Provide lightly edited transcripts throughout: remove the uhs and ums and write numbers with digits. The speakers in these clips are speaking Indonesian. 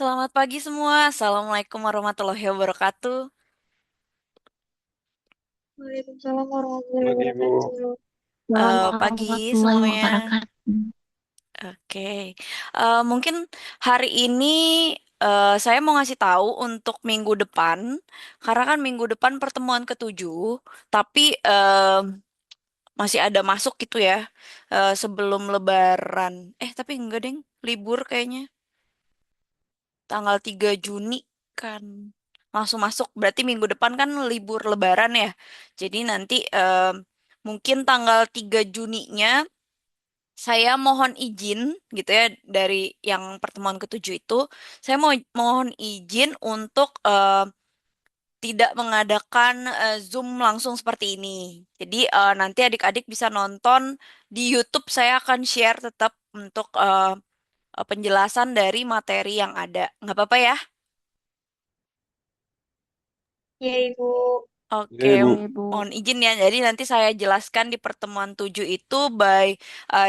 Selamat pagi semua. Assalamualaikum warahmatullahi wabarakatuh. Waalaikumsalam warahmatullahi Pagi, Bu. wabarakatuh. Assalamualaikum Pagi warahmatullahi semuanya. wabarakatuh. Oke. Mungkin hari ini saya mau ngasih tahu untuk minggu depan, karena kan minggu depan pertemuan ketujuh, tapi masih ada masuk gitu ya sebelum Lebaran. Tapi enggak deng, libur kayaknya. Tanggal 3 Juni kan langsung masuk. Berarti minggu depan kan libur Lebaran ya. Jadi nanti mungkin tanggal 3 Juninya saya mohon izin gitu ya dari yang pertemuan ketujuh itu. Saya mau mohon izin untuk tidak mengadakan Zoom langsung seperti ini. Jadi nanti adik-adik bisa nonton di YouTube. Saya akan share tetap untuk penjelasan dari materi yang ada. Nggak apa-apa ya? Ya, Ibu. Oke, Ya, Ibu. Ibu. mohon izin ya. Jadi nanti saya jelaskan di pertemuan 7 itu by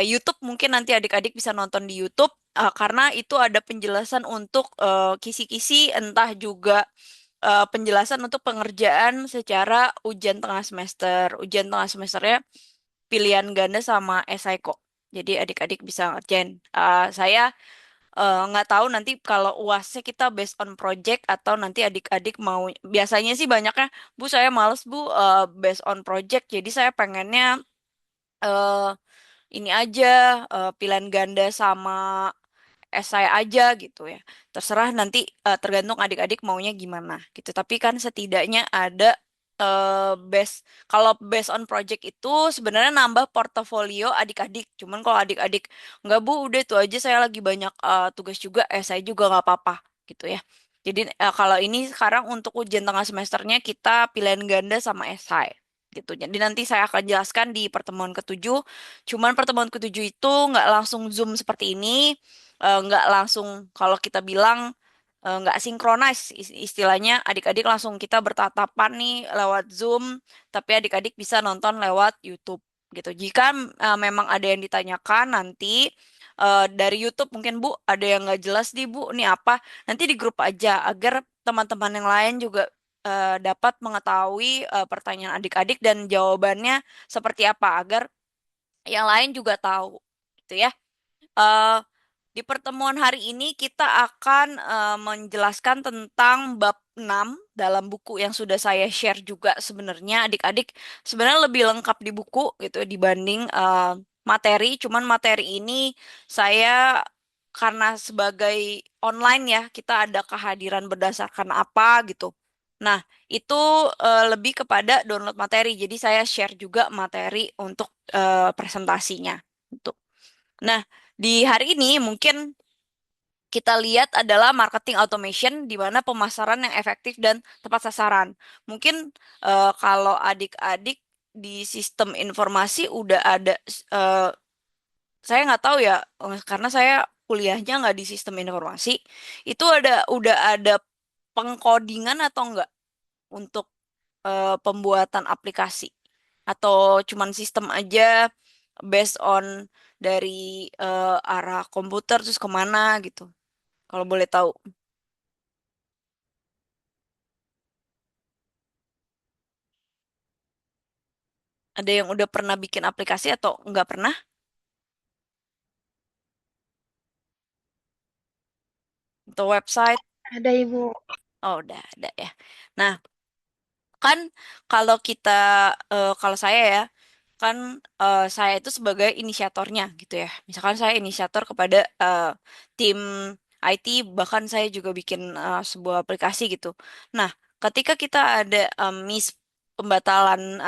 YouTube. Mungkin nanti adik-adik bisa nonton di YouTube karena itu ada penjelasan untuk kisi-kisi, entah juga penjelasan untuk pengerjaan secara ujian tengah semester. Ujian tengah semesternya pilihan ganda sama esai kok. Jadi adik-adik bisa ngerjain. Saya nggak tahu nanti kalau UASnya kita based on project atau nanti adik-adik mau biasanya sih banyaknya Bu saya males Bu based on project jadi saya pengennya eh ini aja pilihan ganda sama esai aja gitu ya terserah nanti tergantung adik-adik maunya gimana gitu tapi kan setidaknya ada base kalau based on project itu sebenarnya nambah portofolio adik-adik cuman kalau adik-adik nggak Bu udah itu aja saya lagi banyak tugas juga saya juga nggak apa-apa gitu ya jadi kalau ini sekarang untuk ujian tengah semesternya kita pilihan ganda sama esai gitu jadi nanti saya akan jelaskan di pertemuan ketujuh cuman pertemuan ketujuh itu nggak langsung Zoom seperti ini nggak langsung kalau kita bilang nggak sinkronis istilahnya adik-adik langsung kita bertatapan nih lewat Zoom tapi adik-adik bisa nonton lewat YouTube gitu jika memang ada yang ditanyakan nanti dari YouTube mungkin Bu ada yang nggak jelas nih Bu nih apa nanti di grup aja agar teman-teman yang lain juga dapat mengetahui pertanyaan adik-adik dan jawabannya seperti apa agar yang lain juga tahu gitu ya. Eh, di pertemuan hari ini kita akan menjelaskan tentang bab 6 dalam buku yang sudah saya share juga sebenarnya adik-adik sebenarnya lebih lengkap di buku gitu dibanding materi. Cuman materi ini saya karena sebagai online ya kita ada kehadiran berdasarkan apa gitu. Nah, itu lebih kepada download materi. Jadi saya share juga materi untuk presentasinya. Untuk. Nah, di hari ini mungkin kita lihat adalah marketing automation di mana pemasaran yang efektif dan tepat sasaran. Mungkin kalau adik-adik di sistem informasi udah ada, eh, saya nggak tahu ya, karena saya kuliahnya nggak di sistem informasi. Itu udah ada pengkodingan atau enggak untuk pembuatan aplikasi? Atau cuman sistem aja based on dari arah komputer terus kemana gitu? Kalau boleh tahu. Ada yang udah pernah bikin aplikasi atau nggak pernah? Atau website? Ada, Ibu. Oh, udah ada ya. Nah, kan kalau kita, kalau saya ya, kan saya itu sebagai inisiatornya gitu ya. Misalkan saya inisiator kepada tim IT, bahkan saya juga bikin sebuah aplikasi gitu. Nah, ketika kita ada miss pembatalan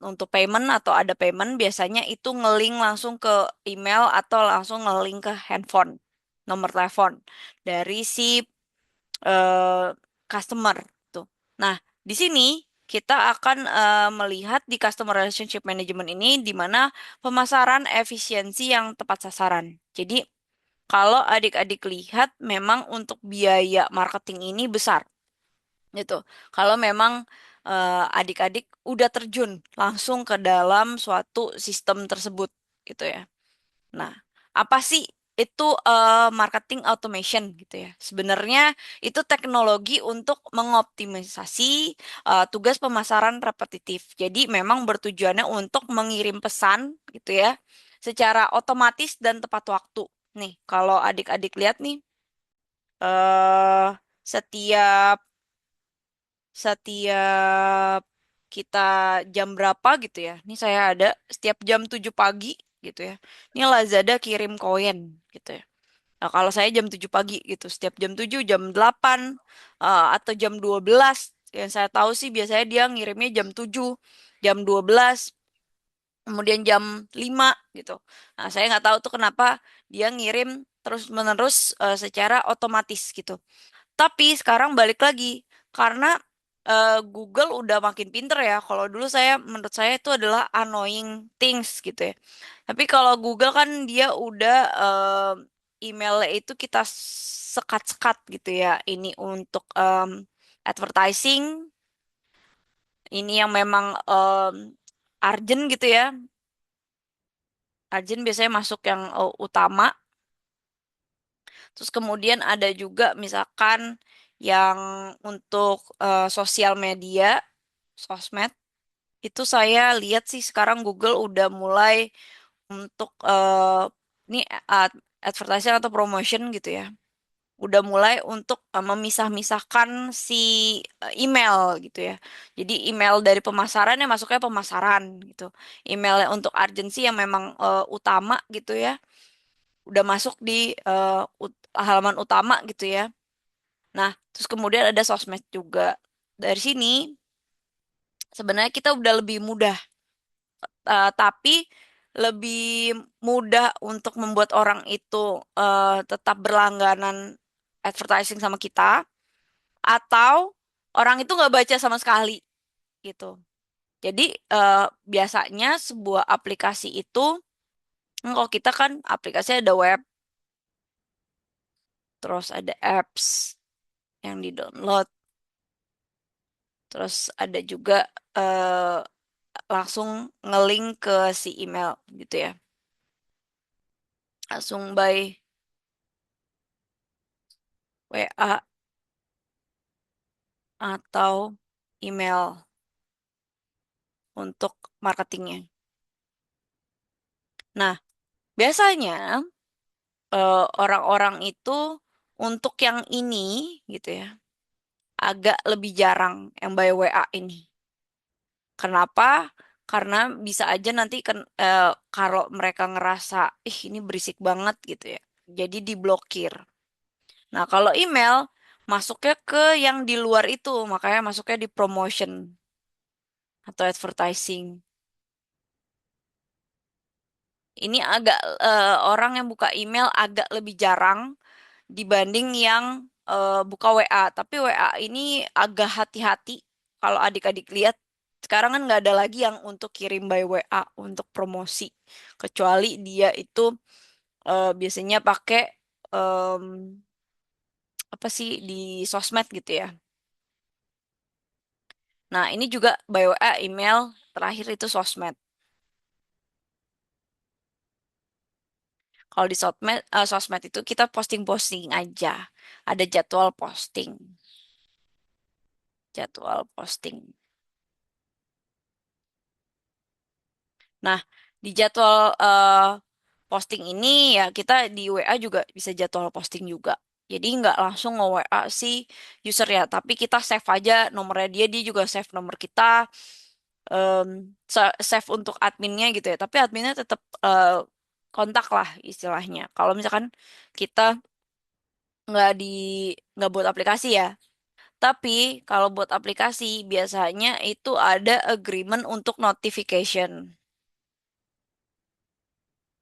untuk payment atau ada payment, biasanya itu ngelink langsung ke email atau langsung ngelink ke handphone, nomor telepon dari si eh, customer tuh. Nah, di sini kita akan melihat di customer relationship management ini di mana pemasaran efisiensi yang tepat sasaran. Jadi, kalau adik-adik lihat memang untuk biaya marketing ini besar gitu. Kalau memang adik-adik udah terjun langsung ke dalam suatu sistem tersebut gitu ya. Nah, apa sih? itu marketing automation gitu ya. Sebenarnya itu teknologi untuk mengoptimisasi tugas pemasaran repetitif. Jadi memang bertujuannya untuk mengirim pesan gitu ya secara otomatis dan tepat waktu. Nih, kalau adik-adik lihat nih eh setiap setiap kita jam berapa gitu ya. Ini saya ada setiap jam 7 pagi gitu ya. Ini Lazada kirim koin gitu ya. Nah, kalau saya jam 7 pagi gitu, setiap jam 7, jam 8, atau jam 12, yang saya tahu sih biasanya dia ngirimnya jam 7, jam 12, kemudian jam 5 gitu. Nah, saya nggak tahu tuh kenapa dia ngirim terus-menerus secara otomatis gitu. Tapi sekarang balik lagi karena Google udah makin pinter ya. Kalau dulu saya menurut saya itu adalah annoying things gitu ya. Tapi kalau Google kan dia udah emailnya itu kita sekat-sekat gitu ya. Ini untuk advertising, ini yang memang urgent gitu ya. Urgent biasanya masuk yang utama. Terus kemudian ada juga misalkan yang untuk sosial media, sosmed, itu saya lihat sih sekarang Google udah mulai untuk ini advertising atau promotion gitu ya. Udah mulai untuk memisah-misahkan si email gitu ya. Jadi email dari pemasaran yang masuknya pemasaran gitu. Email yang untuk urgency yang memang utama gitu ya. Udah masuk di halaman utama gitu ya. Nah, terus kemudian ada sosmed juga. Dari sini sebenarnya kita udah lebih mudah, tapi lebih mudah untuk membuat orang itu tetap berlangganan advertising sama kita, atau orang itu nggak baca sama sekali gitu. Jadi biasanya sebuah aplikasi itu, kalau kita kan aplikasi ada web, terus ada apps yang di-download, terus ada juga eh, langsung ngelink ke si email gitu ya. Langsung by WA atau email untuk marketingnya. Nah, biasanya orang-orang itu untuk yang ini gitu ya, agak lebih jarang yang by WA ini. Kenapa? Karena bisa aja nanti kan kalau mereka ngerasa, ih ini berisik banget gitu ya. Jadi diblokir. Nah, kalau email masuknya ke yang di luar itu, makanya masuknya di promotion atau advertising. Ini agak orang yang buka email agak lebih jarang dibanding yang buka WA. Tapi WA ini agak hati-hati kalau adik-adik lihat. Sekarang kan nggak ada lagi yang untuk kirim by WA untuk promosi. Kecuali dia itu biasanya pakai em, apa sih di sosmed gitu ya. Nah, ini juga by WA, email, terakhir itu sosmed. Kalau di sosmed itu kita posting-posting aja. Ada jadwal posting. Jadwal posting. Nah, di jadwal posting ini ya kita di WA juga bisa jadwal posting juga. Jadi nggak langsung nge-WA si user ya, tapi kita save aja nomornya dia, dia juga save nomor kita, save untuk adminnya gitu ya. Tapi adminnya tetap kontak lah istilahnya. Kalau misalkan kita nggak di nggak buat aplikasi ya. Tapi kalau buat aplikasi biasanya itu ada agreement untuk notification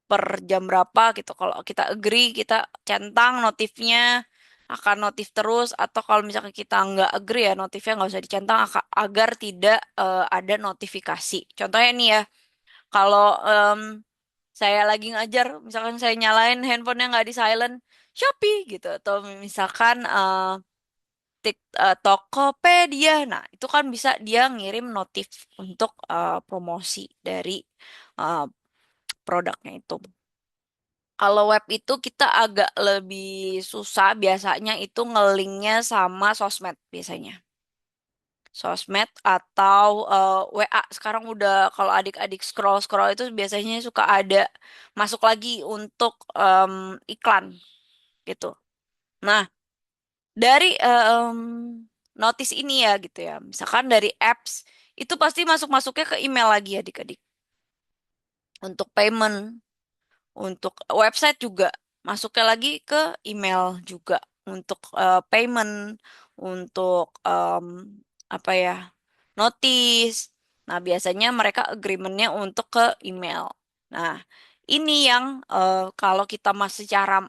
per jam berapa gitu. Kalau kita agree, kita centang notifnya akan notif terus. Atau kalau misalkan kita nggak agree ya notifnya nggak usah dicentang agar tidak ada notifikasi. Contohnya nih ya, kalau saya lagi ngajar, misalkan saya nyalain handphonenya nggak di silent, Shopee gitu. Atau misalkan Tokopedia. Nah, itu kan bisa dia ngirim notif untuk promosi dari uh, produknya itu. Kalau web itu kita agak lebih susah biasanya itu ngelinknya sama sosmed biasanya. Sosmed atau WA. Sekarang udah kalau adik-adik scroll-scroll itu biasanya suka ada masuk lagi untuk iklan gitu. Nah, dari notice ini ya gitu ya. Misalkan dari apps itu pasti masuk-masuknya ke email lagi adik-adik. Untuk payment. Untuk website juga masuknya lagi ke email juga untuk payment, untuk apa ya, notice. Nah, biasanya mereka agreementnya untuk ke email. Nah, ini yang kalau kita masih secara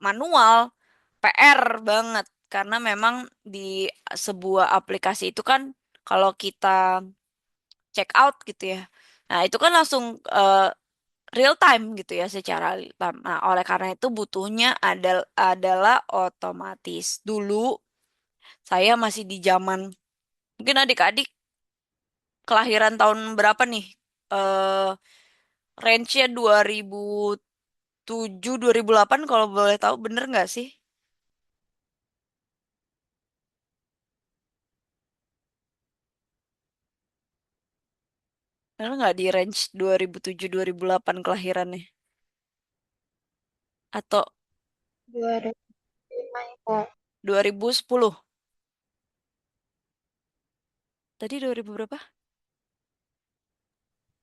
manual PR banget karena memang di sebuah aplikasi itu kan kalau kita check out gitu ya. Nah, itu kan langsung real time gitu ya secara real time. Nah, oleh karena itu butuhnya adalah otomatis. Dulu saya masih di zaman mungkin adik-adik kelahiran tahun berapa nih? Eh range-nya 2007 2008 kalau boleh tahu bener nggak sih? Bener nggak di range 2007 2008 kelahirannya? Atau 2005 Ibu. 2010? Tadi 2000 berapa?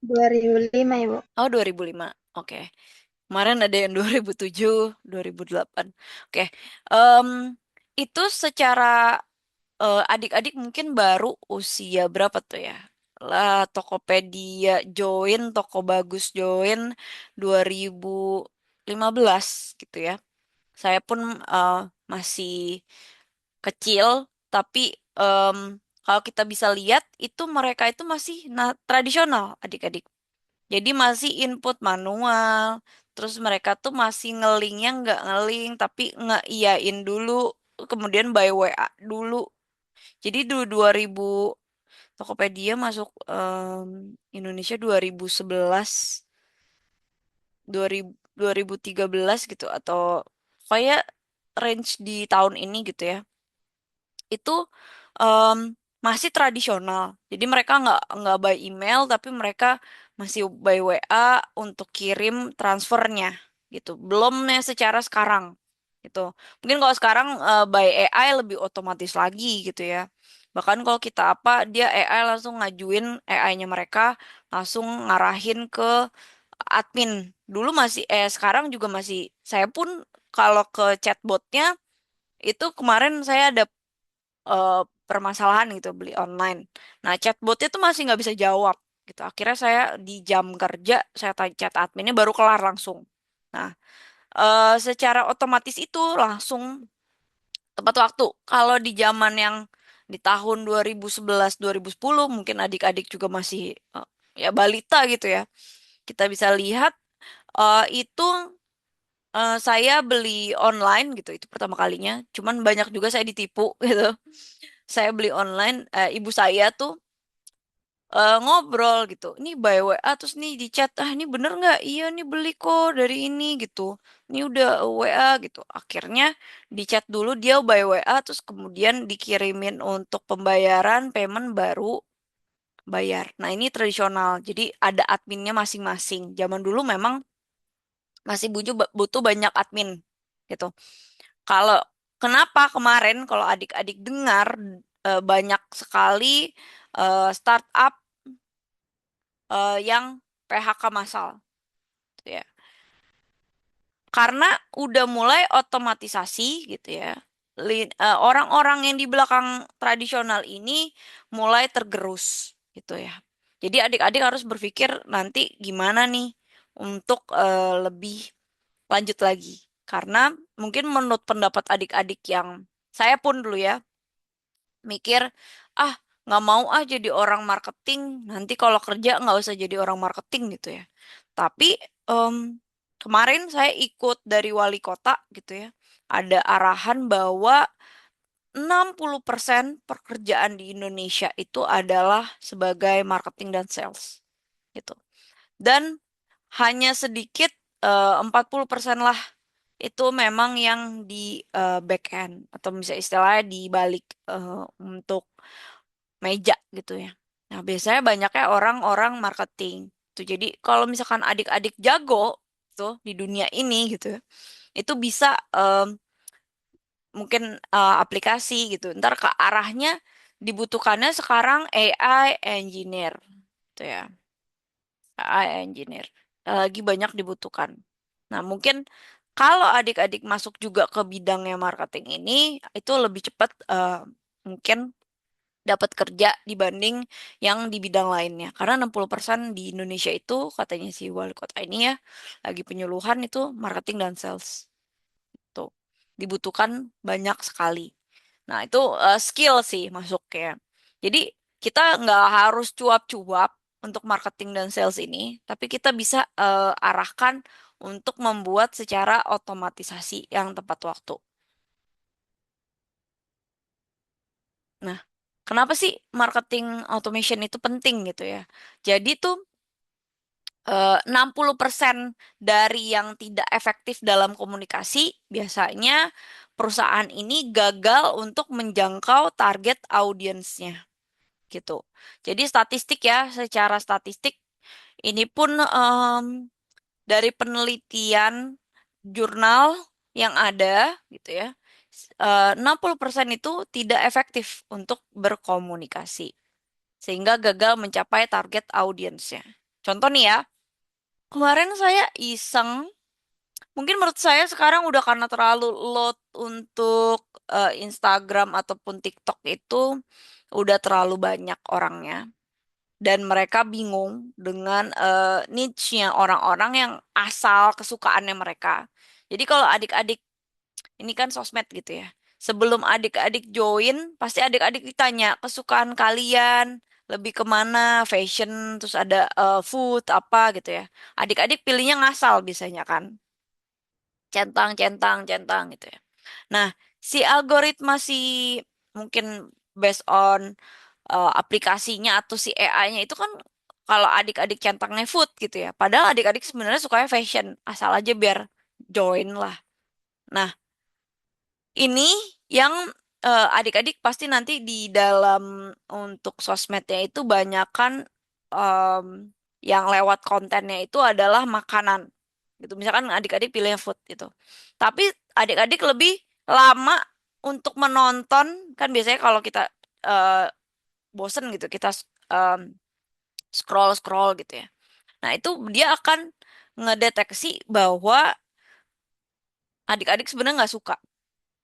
2005 Ibu. Oh, 2005. Oke. Kemarin ada yang 2007, 2008. Oke. Em, itu secara adik-adik mungkin baru usia berapa tuh ya? Lah, Tokopedia join, Toko Bagus join 2015 gitu ya. Saya pun eh, masih kecil, tapi em, kalau kita bisa lihat itu mereka itu masih tradisional adik-adik. Jadi masih input manual, terus mereka tuh masih ngelingnya nggak ngeling, tapi ngeiyain dulu, kemudian by WA dulu. Jadi dulu 2000 Tokopedia masuk Indonesia 2011, 2000, 2013 gitu atau kayak range di tahun ini gitu ya. Itu em, masih tradisional. Jadi mereka nggak by email, tapi mereka masih by WA untuk kirim transfernya gitu. Belum nih secara sekarang gitu. Mungkin kalau sekarang by AI lebih otomatis lagi gitu ya. Bahkan kalau kita apa, dia AI langsung ngajuin AI-nya mereka langsung ngarahin ke admin. Dulu masih sekarang juga masih saya pun kalau ke chatbotnya itu kemarin saya ada eh, permasalahan gitu beli online. Nah, chatbotnya tuh masih nggak bisa jawab gitu. Akhirnya saya di jam kerja saya tanya chat adminnya baru kelar langsung. Nah, secara otomatis itu langsung tepat waktu. Kalau di zaman yang di tahun 2011 2010 mungkin adik-adik juga masih ya balita gitu ya. Kita bisa lihat itu saya beli online gitu itu pertama kalinya. Cuman banyak juga saya ditipu gitu. Saya beli online, ibu saya tuh ngobrol gitu. Ini by WA terus nih di chat, ah ini bener nggak? Iya nih beli kok dari ini gitu. Ini udah WA gitu. Akhirnya di chat dulu dia by WA terus kemudian dikirimin untuk pembayaran payment baru bayar. Nah ini tradisional. Jadi ada adminnya masing-masing. Zaman dulu memang masih butuh banyak admin gitu. Kalau kenapa kemarin kalau adik-adik dengar banyak sekali startup yang PHK massal, gitu ya. Karena udah mulai otomatisasi gitu ya. Orang-orang yang di belakang tradisional ini mulai tergerus gitu ya. Jadi adik-adik harus berpikir nanti gimana nih untuk lebih lanjut lagi. Karena mungkin menurut pendapat adik-adik yang saya pun dulu ya mikir, ah nggak mau ah jadi orang marketing, nanti kalau kerja nggak usah jadi orang marketing gitu ya. Tapi em, kemarin saya ikut dari wali kota gitu ya, ada arahan bahwa 60% pekerjaan di Indonesia itu adalah sebagai marketing dan sales gitu. Dan hanya sedikit 40% lah itu memang yang di back end atau misalnya istilahnya di balik untuk meja gitu ya. Nah, biasanya banyaknya orang-orang marketing. Tuh, jadi kalau misalkan adik-adik jago tuh di dunia ini gitu ya, itu bisa mungkin aplikasi gitu. Ntar ke arahnya dibutuhkannya sekarang AI engineer gitu ya. AI engineer lagi banyak dibutuhkan. Nah, mungkin kalau adik-adik masuk juga ke bidangnya marketing ini, itu lebih cepat mungkin dapat kerja dibanding yang di bidang lainnya. Karena 60% di Indonesia itu katanya si wali kota ini ya, lagi penyuluhan itu marketing dan sales. Tuh, dibutuhkan banyak sekali. Nah, itu skill sih masuknya. Jadi, kita nggak harus cuap-cuap untuk marketing dan sales ini, tapi kita bisa arahkan untuk membuat secara otomatisasi yang tepat waktu. Nah, kenapa sih marketing automation itu penting gitu ya? Jadi tuh 60% dari yang tidak efektif dalam komunikasi biasanya perusahaan ini gagal untuk menjangkau target audiensnya gitu. Jadi statistik ya, secara statistik ini pun dari penelitian jurnal yang ada gitu ya, 60% itu tidak efektif untuk berkomunikasi sehingga gagal mencapai target audiensnya. Contoh nih ya, kemarin saya iseng, mungkin menurut saya sekarang udah karena terlalu load untuk Instagram ataupun TikTok itu udah terlalu banyak orangnya. Dan mereka bingung dengan niche-nya orang-orang yang asal kesukaannya mereka. Jadi kalau adik-adik, ini kan sosmed gitu ya. Sebelum adik-adik join, pasti adik-adik ditanya kesukaan kalian lebih kemana, fashion, terus ada food apa gitu ya. Adik-adik pilihnya ngasal biasanya kan, centang, centang, centang gitu ya. Nah, si algoritma si mungkin based on aplikasinya atau si AI-nya itu kan kalau adik-adik centangnya food gitu ya. Padahal adik-adik sebenarnya sukanya fashion, asal aja biar join lah. Nah, ini yang adik-adik pasti nanti di dalam untuk sosmednya itu banyakan em, yang lewat kontennya itu adalah makanan gitu. Misalkan adik-adik pilih food gitu. Tapi adik-adik lebih lama untuk menonton kan biasanya kalau kita eh, bosen gitu kita scroll scroll gitu ya. Nah itu dia akan ngedeteksi bahwa adik-adik sebenarnya nggak suka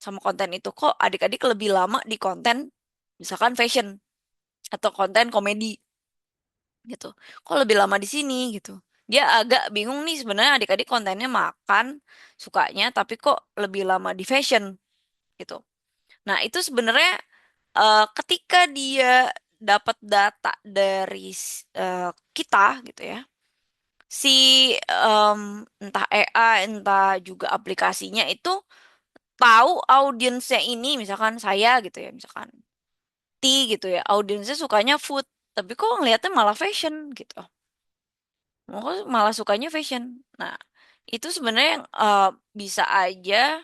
sama konten itu. Kok adik-adik lebih lama di konten misalkan fashion atau konten komedi gitu. Kok lebih lama di sini gitu. Dia agak bingung nih sebenarnya adik-adik kontennya makan sukanya tapi kok lebih lama di fashion gitu. Nah itu sebenarnya ketika dia dapat data dari kita gitu ya si entah AI entah juga aplikasinya itu tahu audiensnya ini misalkan saya gitu ya misalkan T gitu ya audiensnya sukanya food tapi kok ngelihatnya malah fashion gitu kok malah sukanya fashion nah itu sebenarnya yang, bisa aja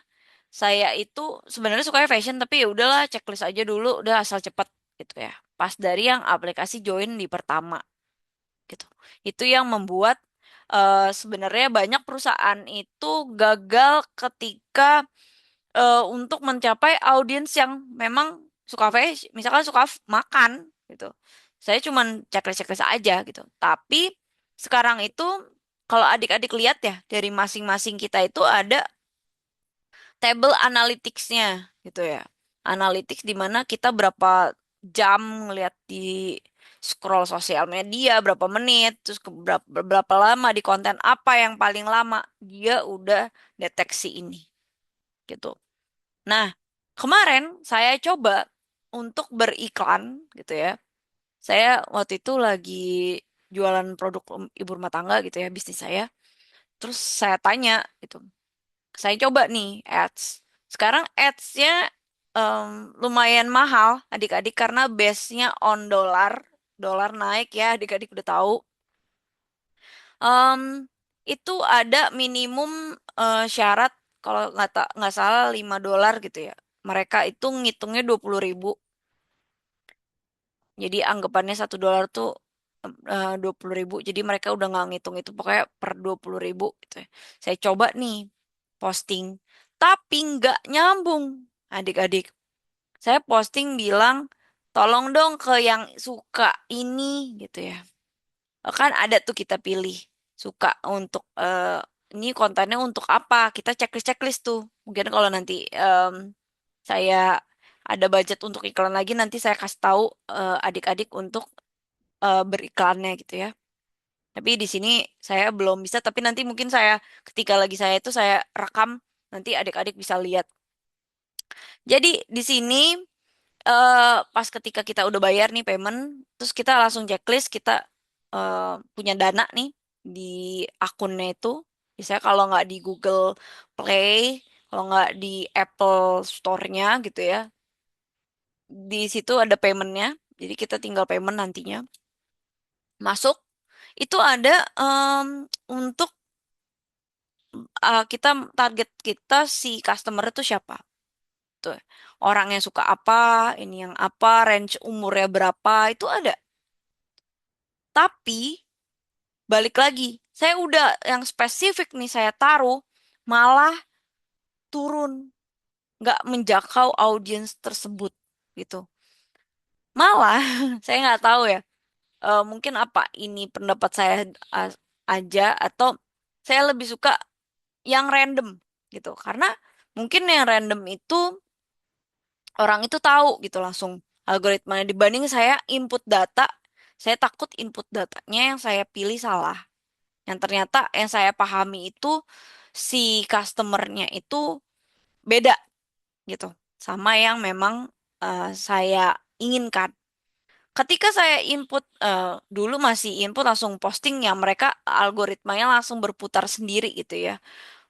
saya itu sebenarnya sukanya fashion tapi ya udahlah checklist aja dulu udah asal cepet gitu ya pas dari yang aplikasi join di pertama gitu. Itu yang membuat sebenarnya banyak perusahaan itu gagal ketika untuk mencapai audiens yang memang suka fashion, misalkan suka makan gitu. Saya cuman checklist-checklist aja gitu. Tapi sekarang itu kalau adik-adik lihat ya dari masing-masing kita itu ada table analytics-nya gitu ya. Analytics di mana kita berapa jam ngeliat di scroll sosial media, berapa menit, terus berapa lama di konten apa yang paling lama, dia udah deteksi ini gitu. Nah, kemarin saya coba untuk beriklan gitu ya. Saya waktu itu lagi jualan produk ibu rumah tangga gitu ya, bisnis saya. Terus saya tanya gitu, saya coba nih ads. Sekarang ads-nya em, lumayan mahal adik-adik karena base-nya on dolar. Dolar naik ya adik-adik udah tahu. itu ada minimum syarat kalau nggak salah $5 gitu ya. Mereka itu ngitungnya 20.000. Jadi anggapannya $1 tuh 20.000. Jadi mereka udah nggak ngitung itu pokoknya per 20.000 gitu ya. Saya coba nih posting, tapi nggak nyambung adik-adik. Saya posting bilang tolong dong ke yang suka ini gitu ya. Kan ada tuh kita pilih suka untuk ini kontennya untuk apa? Kita checklist-checklist tuh. Mungkin kalau nanti saya ada budget untuk iklan lagi, nanti saya kasih tahu adik-adik untuk beriklannya gitu ya. Tapi di sini saya belum bisa, tapi nanti mungkin saya ketika lagi saya itu saya rekam, nanti adik-adik bisa lihat. Jadi di sini pas ketika kita udah bayar nih payment, terus kita langsung checklist kita punya dana nih di akunnya itu. Misalnya kalau nggak di Google Play, kalau nggak di Apple Store-nya gitu ya, di situ ada paymentnya. Jadi kita tinggal payment nantinya masuk. Itu ada untuk kita target kita si customer itu siapa. Tuh. Orang yang suka apa, ini yang apa, range umurnya berapa, itu ada. Tapi balik lagi, saya udah yang spesifik nih saya taruh, malah turun, nggak menjangkau audiens tersebut gitu. Malah saya nggak tahu ya, mungkin apa ini pendapat saya aja atau saya lebih suka yang random gitu, karena mungkin yang random itu orang itu tahu gitu langsung algoritmanya dibanding saya input data, saya takut input datanya yang saya pilih salah. Yang ternyata yang saya pahami itu si customernya itu beda gitu sama yang memang saya inginkan. Ketika saya input dulu masih input langsung posting yang mereka algoritmanya langsung berputar sendiri gitu ya.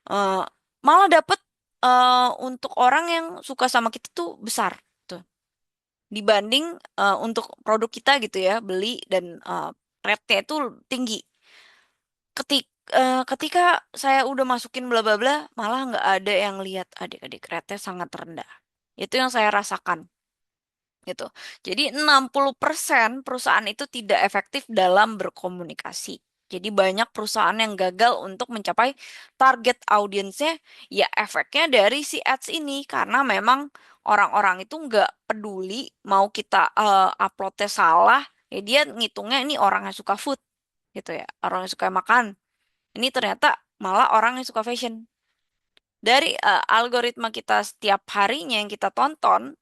Eh, Malah dapet untuk orang yang suka sama kita tuh besar tuh dibanding untuk produk kita gitu ya beli dan rate-nya itu tinggi. Ketika saya udah masukin bla bla bla, malah nggak ada yang lihat adik-adik rate sangat rendah. Itu yang saya rasakan gitu. Jadi 60% perusahaan itu tidak efektif dalam berkomunikasi. Jadi banyak perusahaan yang gagal untuk mencapai target audiensnya, ya efeknya dari si ads ini karena memang orang-orang itu nggak peduli mau kita uploadnya salah, ya dia ngitungnya ini orang yang suka food gitu ya, orang yang suka makan. Ini ternyata malah orang yang suka fashion. Dari algoritma kita setiap harinya yang kita tonton,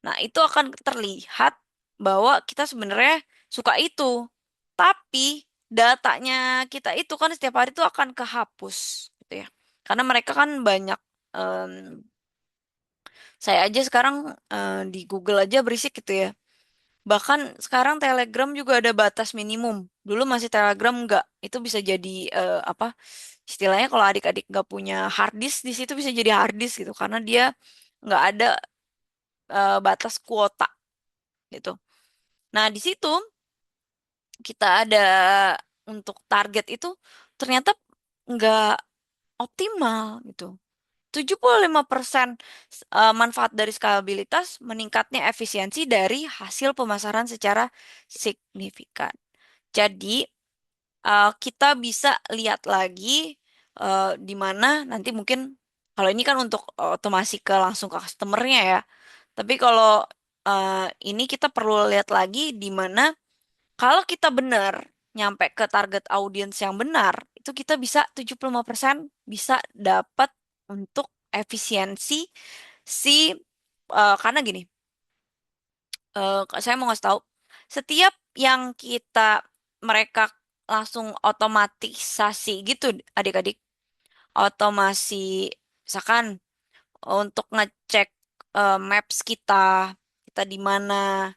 nah itu akan terlihat bahwa kita sebenarnya suka itu. Tapi datanya kita itu kan setiap hari itu akan kehapus gitu ya. Karena mereka kan banyak, em, saya aja sekarang di Google aja berisik gitu ya. Bahkan sekarang Telegram juga ada batas minimum. Dulu masih Telegram nggak. Itu bisa jadi apa? Istilahnya kalau adik-adik nggak punya hard disk di situ bisa jadi hard disk gitu karena dia nggak ada batas kuota gitu. Nah, di situ kita ada untuk target itu ternyata nggak optimal gitu. 75% manfaat dari skalabilitas meningkatnya efisiensi dari hasil pemasaran secara signifikan. Jadi, kita bisa lihat lagi di mana nanti mungkin kalau ini kan untuk otomasi ke langsung ke customernya ya. Tapi kalau ini kita perlu lihat lagi di mana kalau kita benar nyampe ke target audiens yang benar, itu kita bisa 75% bisa dapat untuk efisiensi si karena gini, saya mau ngasih tahu, setiap yang kita mereka langsung otomatisasi gitu adik-adik, otomasi misalkan untuk ngecek maps kita, kita di mana.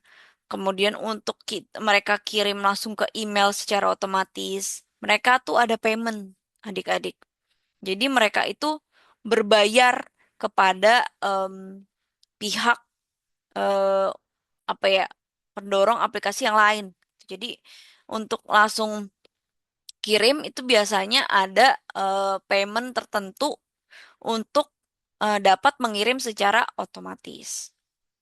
Kemudian untuk mereka kirim langsung ke email secara otomatis. Mereka tuh ada payment, adik-adik. Jadi mereka itu berbayar kepada pihak eh, apa ya pendorong aplikasi yang lain. Jadi untuk langsung kirim itu biasanya ada payment tertentu untuk dapat mengirim secara otomatis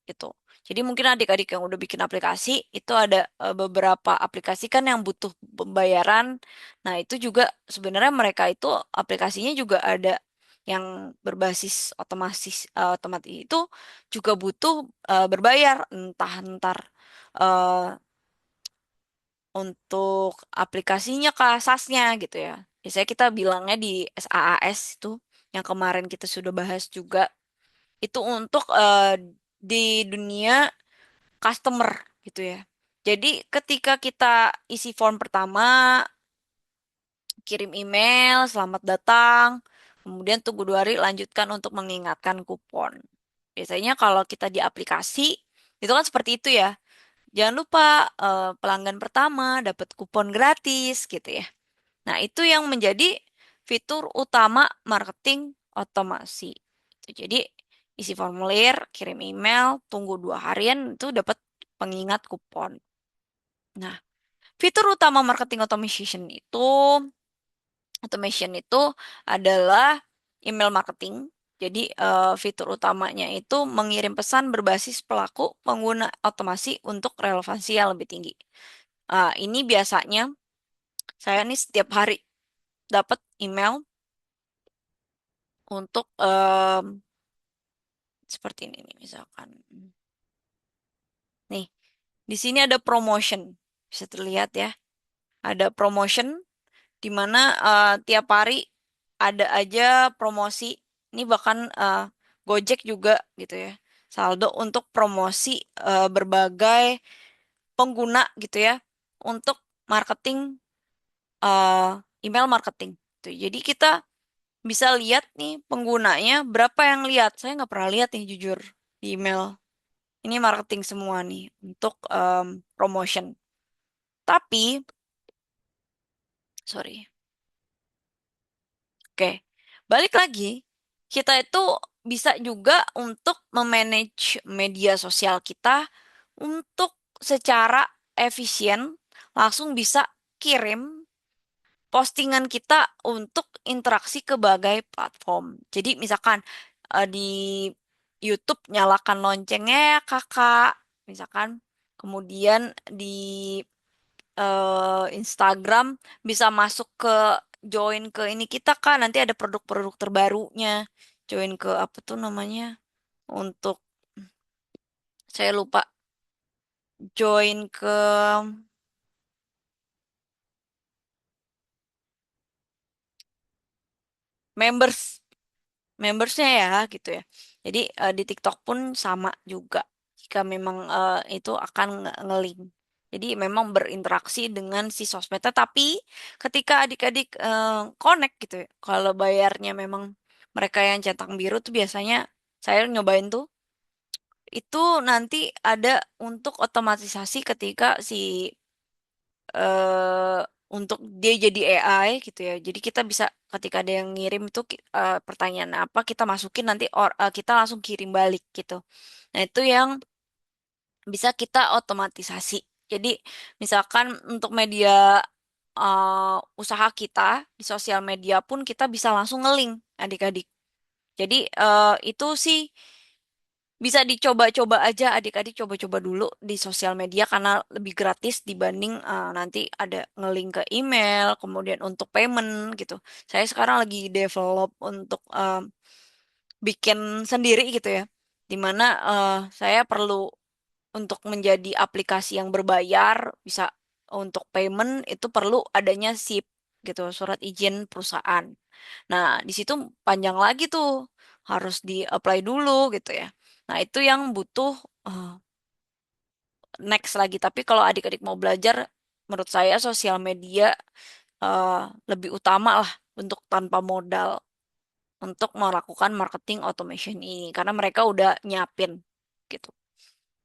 gitu. Jadi mungkin adik-adik yang udah bikin aplikasi itu ada beberapa aplikasi kan yang butuh pembayaran. Nah, itu juga sebenarnya mereka itu aplikasinya juga ada yang berbasis otomatis itu juga butuh berbayar entah ntar eh, untuk aplikasinya kah SaaS-nya gitu ya. Biasanya kita bilangnya di SaaS itu yang kemarin kita sudah bahas juga itu untuk di dunia customer gitu ya. Jadi ketika kita isi form pertama, kirim email, selamat datang, kemudian tunggu 2 hari lanjutkan untuk mengingatkan kupon. Biasanya kalau kita di aplikasi, itu kan seperti itu ya. Jangan lupa pelanggan pertama dapat kupon gratis gitu ya. Nah, itu yang menjadi fitur utama marketing otomasi. Jadi, isi formulir, kirim email, tunggu 2 harian itu dapat pengingat kupon. Nah, fitur utama marketing automation itu adalah email marketing. Jadi, fitur utamanya itu mengirim pesan berbasis pelaku pengguna otomasi untuk relevansi yang lebih tinggi. Ini biasanya saya nih setiap hari dapat email untuk seperti ini nih misalkan. Nih, di sini ada promotion. Bisa terlihat ya. Ada promotion di mana tiap hari ada aja promosi. Ini bahkan Gojek juga gitu ya. Saldo untuk promosi berbagai pengguna gitu ya untuk marketing eh, email marketing. Tuh, jadi kita bisa lihat nih penggunanya berapa yang lihat. Saya nggak pernah lihat nih jujur di email. Ini marketing semua nih untuk promotion. Tapi, sorry. Oke, balik lagi. Kita itu bisa juga untuk memanage media sosial kita untuk secara efisien langsung bisa kirim postingan kita untuk interaksi ke berbagai platform. Jadi misalkan di YouTube nyalakan loncengnya ya kakak, misalkan kemudian di Instagram bisa masuk ke join ke ini kita kan nanti ada produk-produk terbarunya. Join ke apa tuh namanya? Untuk saya lupa join ke members membersnya ya gitu ya. Jadi di TikTok pun sama juga. Jika memang itu akan nge-link. Jadi memang berinteraksi dengan si sosmednya. Tapi ketika adik-adik connect gitu ya. Kalau bayarnya memang mereka yang centang biru tuh biasanya saya nyobain tuh. Itu nanti ada untuk otomatisasi ketika si eh untuk dia jadi AI gitu ya. Jadi kita bisa ketika ada yang ngirim itu pertanyaan apa kita masukin nanti kita langsung kirim balik gitu. Nah, itu yang bisa kita otomatisasi. Jadi misalkan untuk media usaha kita di sosial media pun kita bisa langsung nge-link adik-adik. Jadi itu sih bisa dicoba-coba aja adik-adik coba-coba dulu di sosial media karena lebih gratis dibanding nanti ada nge-link ke email, kemudian untuk payment gitu. Saya sekarang lagi develop untuk bikin sendiri gitu ya. Dimana saya perlu untuk menjadi aplikasi yang berbayar, bisa untuk payment itu perlu adanya SIP gitu, surat izin perusahaan. Nah, di situ panjang lagi tuh, harus di-apply dulu gitu ya. Nah, itu yang butuh eh, next lagi. Tapi kalau adik-adik mau belajar, menurut saya sosial media eh, lebih utama lah untuk tanpa modal untuk melakukan marketing automation ini karena mereka udah nyiapin gitu.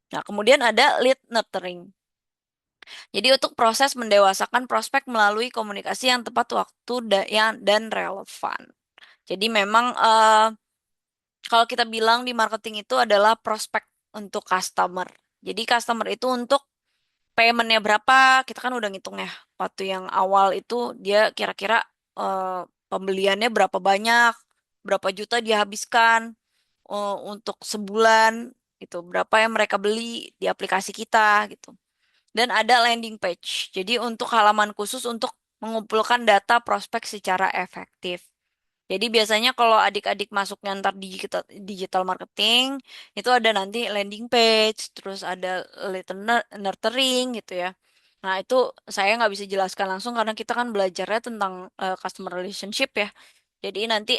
Nah, kemudian ada lead nurturing. Jadi untuk proses mendewasakan prospek melalui komunikasi yang tepat waktu dan relevan. Jadi memang kalau kita bilang di marketing itu adalah prospek untuk customer. Jadi customer itu untuk paymentnya berapa, kita kan udah ngitung ya. Waktu yang awal itu dia kira-kira eh, pembeliannya berapa banyak, berapa juta dia habiskan untuk sebulan, gitu. Berapa yang mereka beli di aplikasi kita, gitu. Dan ada landing page. Jadi untuk halaman khusus untuk mengumpulkan data prospek secara efektif. Jadi biasanya kalau adik-adik masuknya ntar digital, digital marketing, itu ada nanti landing page, terus ada nurturing gitu ya. Nah itu saya nggak bisa jelaskan langsung karena kita kan belajarnya tentang customer relationship ya. Jadi nanti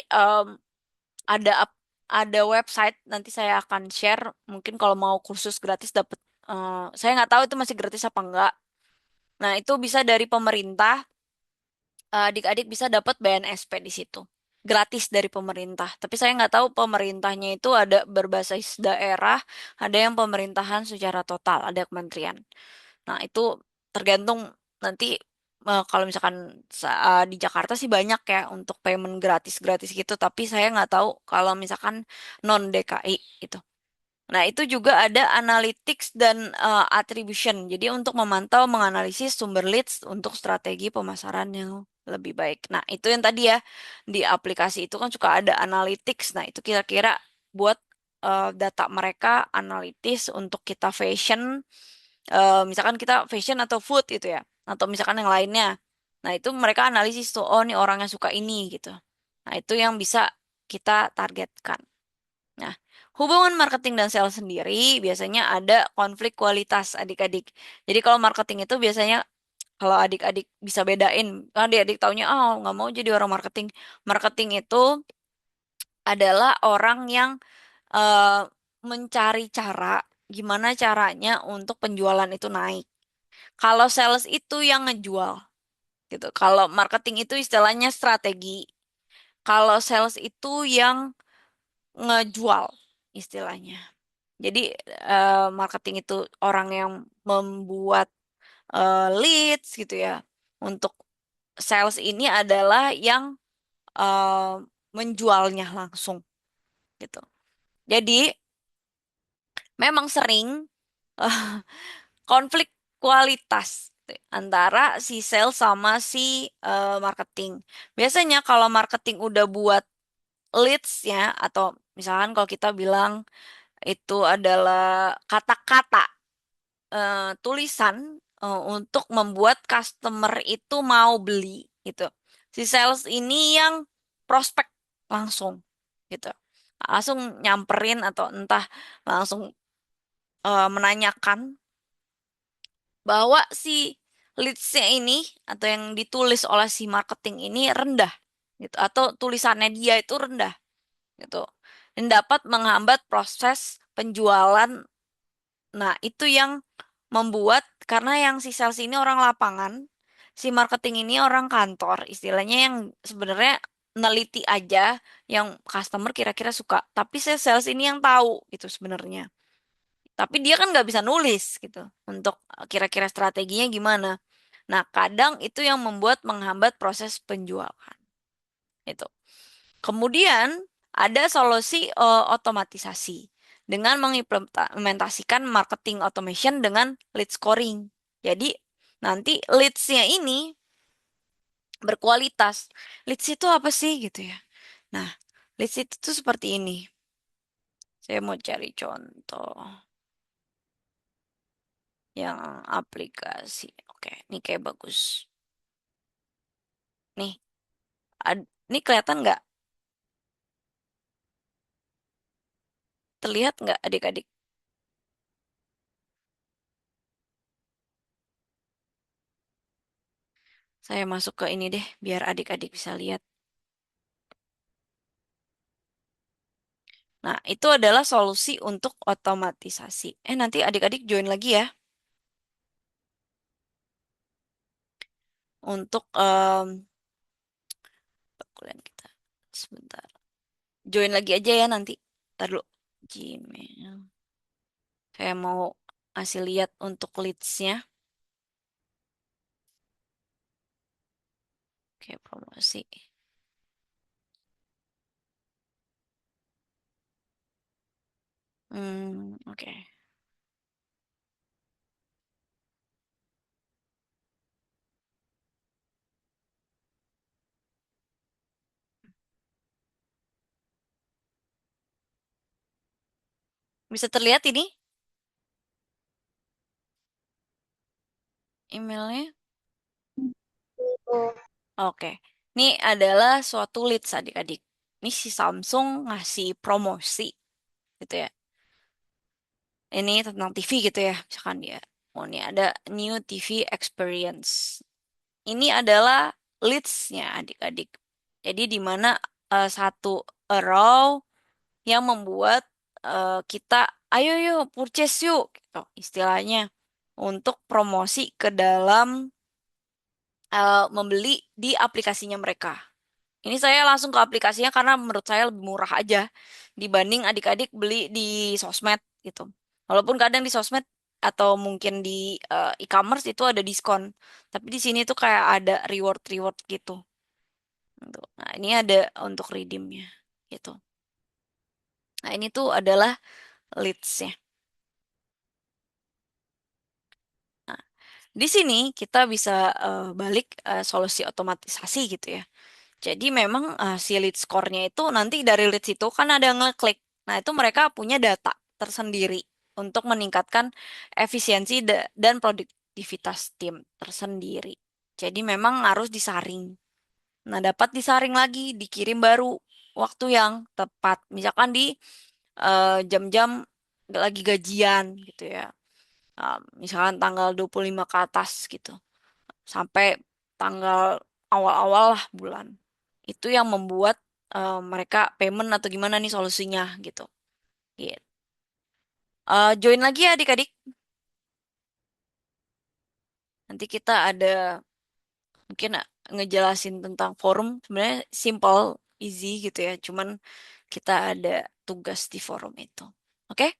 ada ada website nanti saya akan share. Mungkin kalau mau kursus gratis dapat, saya nggak tahu itu masih gratis apa enggak. Nah itu bisa dari pemerintah, adik-adik bisa dapat BNSP di situ. Gratis dari pemerintah. Tapi saya nggak tahu pemerintahnya itu ada berbasis daerah, ada yang pemerintahan secara total, ada kementerian. Nah, itu tergantung nanti kalau misalkan di Jakarta sih banyak ya untuk payment gratis-gratis gitu, tapi saya nggak tahu kalau misalkan non DKI itu. Nah, itu juga ada analytics dan attribution. Jadi untuk memantau, menganalisis sumber leads untuk strategi pemasaran yang lebih baik. Nah, itu yang tadi ya di aplikasi itu kan suka ada analytics. Nah, itu kira-kira buat data mereka analitis untuk kita fashion, misalkan kita fashion atau food gitu ya, atau misalkan yang lainnya. Nah, itu mereka analisis tuh, oh nih orangnya suka ini gitu. Nah, itu yang bisa kita targetkan. Nah, hubungan marketing dan sales sendiri biasanya ada konflik kualitas adik-adik. Jadi kalau marketing itu biasanya kalau adik-adik bisa bedain, kan adik-adik taunya, oh nggak mau jadi orang marketing. Marketing itu adalah orang yang eh, mencari cara gimana caranya untuk penjualan itu naik. Kalau sales itu yang ngejual gitu. Kalau marketing itu istilahnya strategi. Kalau sales itu yang ngejual istilahnya. Jadi marketing itu orang yang membuat leads gitu ya. Untuk sales ini adalah yang eh, menjualnya langsung gitu. Jadi memang sering eh, konflik kualitas gitu ya, antara si sales sama si marketing. Biasanya kalau marketing udah buat leads-nya atau misalkan kalau kita bilang itu adalah kata-kata, tulisan untuk membuat customer itu mau beli gitu. Si sales ini yang prospek langsung gitu. Langsung nyamperin atau entah langsung menanyakan bahwa si leads-nya ini atau yang ditulis oleh si marketing ini rendah gitu atau tulisannya dia itu rendah gitu. Dan dapat menghambat proses penjualan. Nah, itu yang membuat karena yang si sales ini orang lapangan, si marketing ini orang kantor, istilahnya yang sebenarnya neliti aja yang customer kira-kira suka. Tapi si sales ini yang tahu gitu sebenarnya. Tapi dia kan nggak bisa nulis gitu untuk kira-kira strateginya gimana. Nah, kadang itu yang membuat menghambat proses penjualan. Itu. Kemudian ada solusi otomatisasi dengan mengimplementasikan marketing automation dengan lead scoring. Jadi nanti leads-nya ini berkualitas. Leads itu apa sih gitu ya? Nah, leads itu tuh seperti ini. Saya mau cari contoh yang aplikasi. Oke, ini kayak bagus. Nih, ini kelihatan nggak? Terlihat nggak adik-adik? Saya masuk ke ini deh, biar adik-adik bisa lihat. Nah, itu adalah solusi untuk otomatisasi. Nanti adik-adik join lagi ya untuk perkuliahan kita. Sebentar. Join lagi aja ya nanti. Ntar dulu. Gmail. Saya mau kasih lihat untuk leads-nya. Oke, promosi. Oke. Bisa terlihat ini emailnya? Itu. Oke. Ini adalah suatu leads adik-adik. Ini si Samsung ngasih promosi gitu ya. Ini tentang TV gitu ya. Misalkan dia, oh ini ada new TV experience. Ini adalah leads-nya adik-adik. Jadi di mana satu row yang membuat kita, ayo yuk purchase yuk, gitu istilahnya. Untuk promosi ke dalam membeli di aplikasinya mereka. Ini saya langsung ke aplikasinya karena menurut saya lebih murah aja dibanding adik-adik beli di sosmed gitu. Walaupun kadang di sosmed atau mungkin di e-commerce itu ada diskon, tapi di sini tuh kayak ada reward-reward gitu. Gitu. Nah, ini ada untuk redeemnya gitu. Nah, ini tuh adalah leads-nya. Nah, di sini kita bisa balik solusi otomatisasi gitu ya. Jadi memang si lead score-nya itu nanti dari leads itu kan ada yang ngeklik. Nah, itu mereka punya data tersendiri untuk meningkatkan efisiensi dan produktivitas tim tersendiri. Jadi memang harus disaring. Nah, dapat disaring lagi, dikirim baru waktu yang tepat. Misalkan di jam-jam lagi gajian gitu ya. Misalkan tanggal 25 ke atas gitu. Sampai tanggal awal-awal lah bulan. Itu yang membuat mereka payment atau gimana nih solusinya gitu. Gitu. Join lagi ya adik-adik. Nanti kita ada mungkin ngejelasin tentang forum. Sebenarnya simple, easy gitu ya. Cuman kita ada tugas di forum itu. Oke?